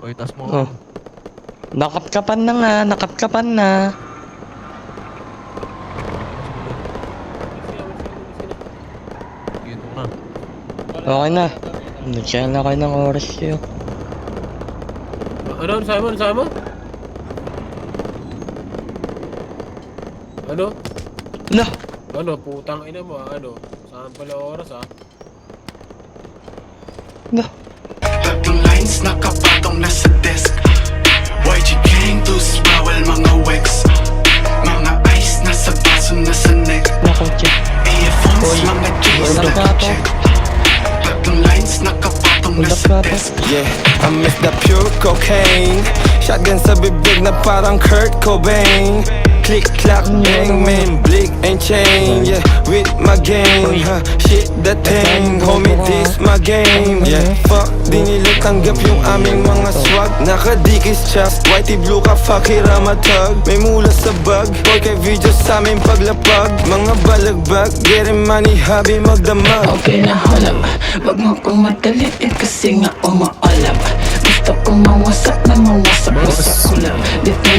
Oy, tas mo. Oh. Nakapkapan na nga, nakapkapan na. Gito na. Okay na. Nagsiyan na kayo ng oras kayo. Ano? Simon? Sama? Ano? Lah! Ano? Putang ina mo ano? Saan pala oras Lah! Tatlong lines nakapatong nasa desk. YG gang, dos bawal mga wex. Mga ice nasa baso nasa neck. Nakotse. Earphones, mga J's Wala na ka to. check. Tatlong lines nakapatong Wala nasa ka to. desk. Yeah, I miss that pure cocaine. Shotgun sa bibig na parang Kurt Cobain. Click, clap, bang, man, blick and chain. Yeah, with my gang, huh, shit the thing. Homie, this my game. Yeah, fuck, di nila tanggap yung aming mga swag. Nakadikis chas, whitey blue ka, fakira matag. May mula sa bag, boy kay video sa aming paglapag. Mga balagbag, getting money, hobby magdamag. Okay na halap, wag mo kong madaliin kasi nga umaalap. Gusto kong mawasak na mawasak ko sa kulap. Dito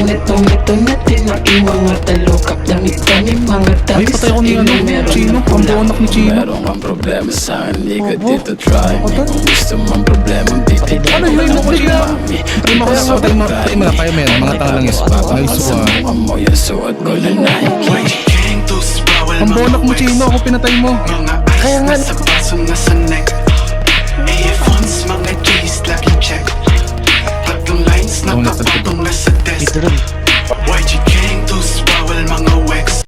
natin ang mga talukap. Dami-dami mga Ay, tagis patay ako ni ano, Chino, ang anak ni Chino. Meron kang problema sa akin, di ka dito try me. Kung gusto mong problema, dito Ano yung mo ko siya? Ay, makasama tayo mga kayo men, mga talang ispa. Ay, suwa. mo yung suot ko na Nike. YG gang, dos bawal Ang mga bonak mo, wex. Chino, ako pinatay mo. Mga ice nasa baso nasa neck. Earphones, mga J's lagi check. Tatlong lines nakapatong nasa desk. Dito rin. YG gang,